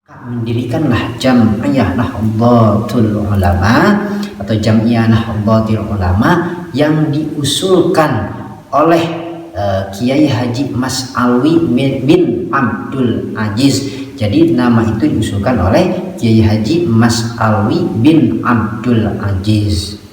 Mendirikanlah Jam'iyah Nahdlatul Ulama atau Jam'iyah Nahdlatul Ulama yang diusulkan oleh Kiai Haji Mas Alwi bin Abdul Aziz. Jadi nama itu diusulkan oleh Kiai Haji Mas Alwi bin Abdul Aziz.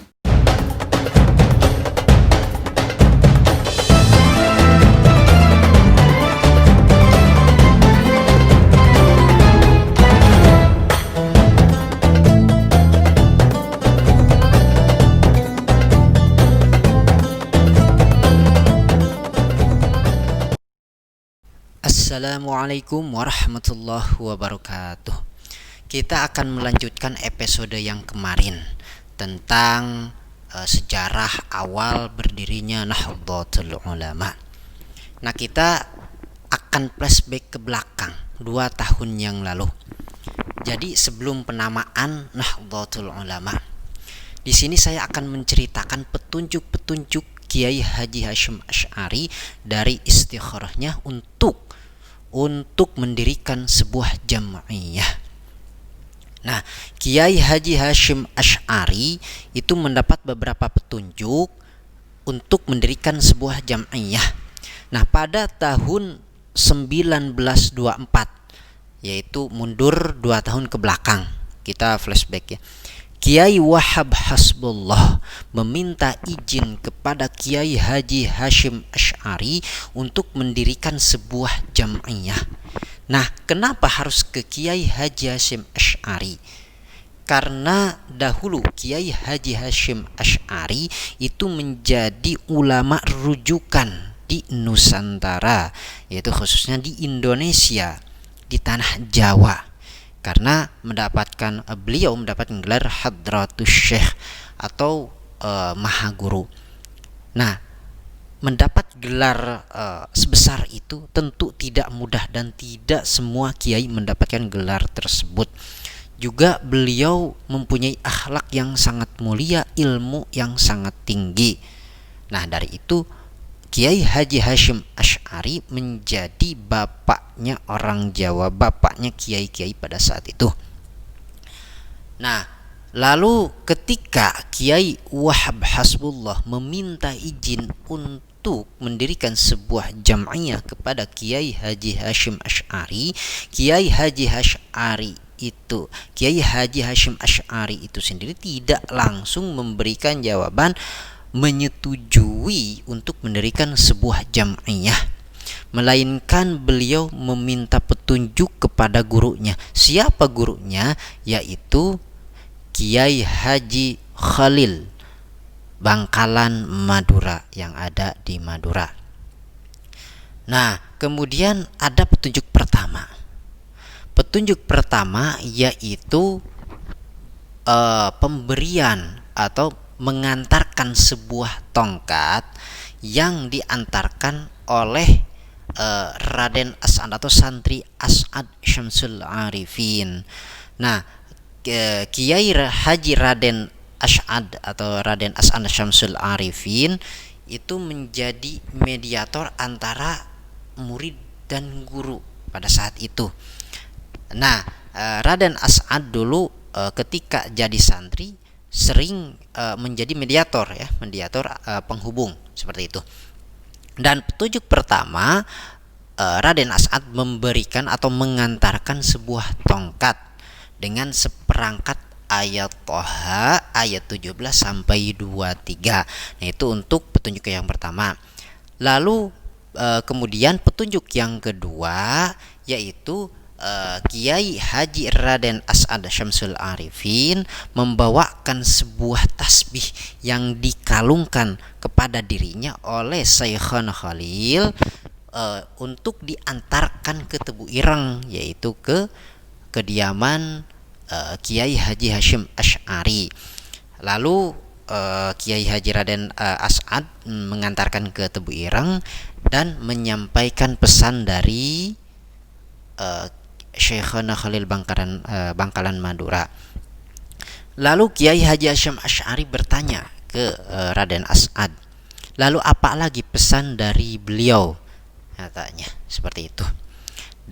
Assalamualaikum warahmatullahi wabarakatuh. Kita akan melanjutkan episode yang kemarin tentang sejarah awal berdirinya Nahdlatul Ulama. Nah, kita akan flashback ke belakang 2 tahun yang lalu. Jadi sebelum penamaan Nahdlatul Ulama, di sini saya akan menceritakan petunjuk-petunjuk Kiai Haji Hasyim Asy'ari dari istikharahnya untuk mendirikan sebuah jam'iyah. Nah, Kiai Haji Hasyim Asy'ari itu mendapat beberapa petunjuk untuk mendirikan sebuah jam'iyah. Nah, pada tahun 1924, yaitu mundur 2 tahun ke belakang, kita flashback ya. Kiai Wahab Hasbullah meminta izin kepada Kiai Haji Hasyim Asy'ari untuk mendirikan sebuah jam'iyah. Nah, kenapa harus ke Kiai Haji Hasyim Asy'ari? Karena dahulu Kiai Haji Hasyim Asy'ari itu menjadi ulama rujukan di Nusantara, yaitu khususnya di Indonesia, di tanah Jawa. Karena beliau mendapatkan gelar Hadratus Syekh atau Maha Guru. Nah, mendapat gelar sebesar itu tentu tidak mudah dan tidak semua kiai mendapatkan gelar tersebut. Juga beliau mempunyai akhlak yang sangat mulia, ilmu yang sangat tinggi. Nah, dari itu Kiai Haji Hasyim Asy'ari menjadi bapaknya orang Jawa, bapaknya kiai-kiai pada saat itu. Nah, lalu ketika Kiai Wahab Hasbullah meminta izin untuk mendirikan sebuah jam'iyah kepada Kiai Haji Hasyim Asy'ari, Kiai Haji Hasyim Asy'ari itu sendiri tidak langsung memberikan jawaban menyetujui untuk mendirikan sebuah jam'iyah, melainkan beliau meminta petunjuk kepada gurunya. Siapa gurunya? Yaitu Kiai Haji Khalil Bangkalan Madura yang ada di Madura. Nah, kemudian ada petunjuk pertama. Petunjuk pertama yaitu pemberian atau mengantarkan sebuah tongkat yang diantarkan oleh Raden As'ad atau santri As'ad Syamsul Arifin. Nah, Kiai Haji Raden As'ad atau Raden As'ad Syamsul Arifin itu menjadi mediator antara murid dan guru pada saat itu. Nah, Raden As'ad dulu ketika jadi santri sering menjadi mediator penghubung seperti itu. Dan petunjuk pertama, Raden As'ad memberikan atau mengantarkan sebuah tongkat dengan seperangkat ayat Thaha ayat 17 sampai 23. Nah, itu untuk petunjuk yang pertama. Lalu kemudian petunjuk yang kedua yaitu Kiai Haji Raden As'ad Syamsul Arifin membawakan sebuah tasbih yang dikalungkan kepada dirinya oleh Syekhana Khalil untuk diantarkan ke Tebu Ireng, yaitu ke kediaman Kiai Haji Hasyim Asy'ari. Lalu Kiai Haji Raden As'ad mengantarkan ke Tebu Ireng dan menyampaikan pesan dari Syekhana Khalil Bangkalan Madura. Lalu Kiai Haji Hasyim Asy'ari bertanya ke Raden As'ad, lalu apa lagi pesan dari beliau? Katanya seperti itu.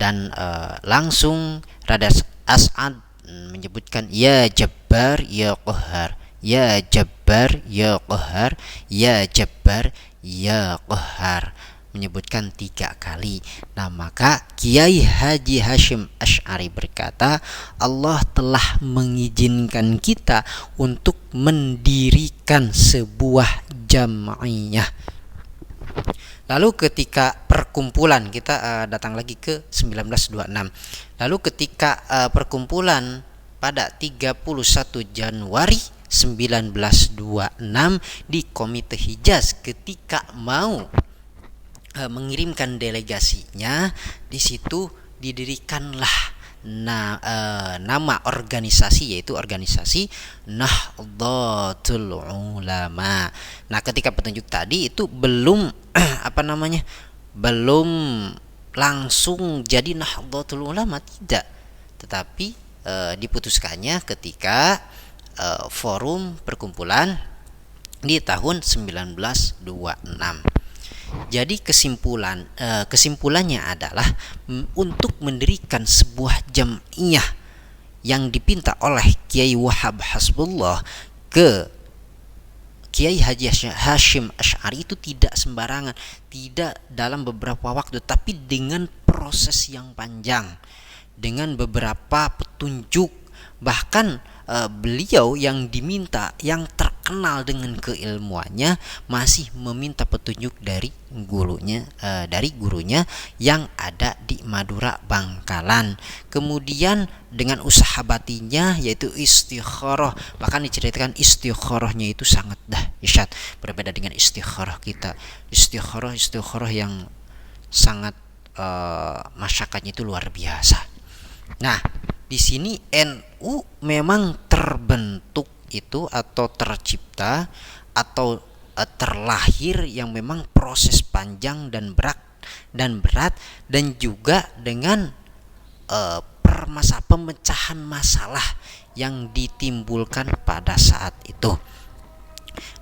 dan langsung Raja As'ad menyebutkan ya Jabbar ya Qahhar, ya Jabbar ya Qahhar, ya Jabbar ya Qahhar, menyebutkan 3 kali. Nah, maka Kiai Haji Hashim Asy'ari berkata, Allah telah mengizinkan kita untuk mendirikan sebuah jam'iyah. Lalu ketika perkumpulan kita datang lagi ke 1926. Lalu ketika perkumpulan pada 31 Januari 1926 di Komite Hijaz, ketika mau mengirimkan delegasinya, di situ didirikanlah nama organisasi, yaitu organisasi Nahdlatul Ulama. Nah, ketika petunjuk tadi itu belum belum langsung jadi Nahdlatul Ulama, tidak, tetapi diputuskannya ketika forum perkumpulan di tahun 1926. Jadi kesimpulannya adalah untuk mendirikan sebuah jam'iyah yang dipinta oleh Kiai Wahab Hasbullah ke Kiai Haji Hashim Asy'ari itu tidak sembarangan, tidak dalam beberapa waktu, tapi dengan proses yang panjang, dengan beberapa petunjuk. Bahkan beliau yang diminta, yang terkenal dengan keilmuannya, masih meminta petunjuk dari gurunya yang ada di Madura Bangkalan. Kemudian dengan usaha batinnya, yaitu istikharah, bahkan diceritakan istikharahnya itu sangat dahsyat, berbeda dengan istikharah kita. Istikharah yang sangat masyakatnya itu luar biasa. Nah, di sini NU memang terbentuk itu, atau tercipta, atau terlahir yang memang proses panjang dan berat, dan juga dengan pemecahan masalah yang ditimbulkan pada saat itu.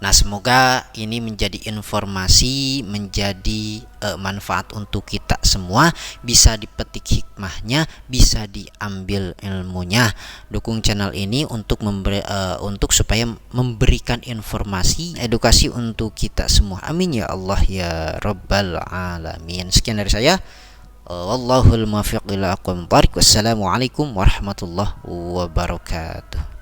Nah, semoga ini menjadi informasi, menjadi manfaat untuk kita semua, bisa dipetik hikmahnya, bisa diambil ilmunya. Dukung channel ini untuk supaya memberikan informasi, edukasi untuk kita semua. Amin ya Allah ya Rabbal Alamin. Sekian dari saya. Wallahul muwaffiq ila aqwamit thoriq. Wassalamualaikum warahmatullahi wabarakatuh.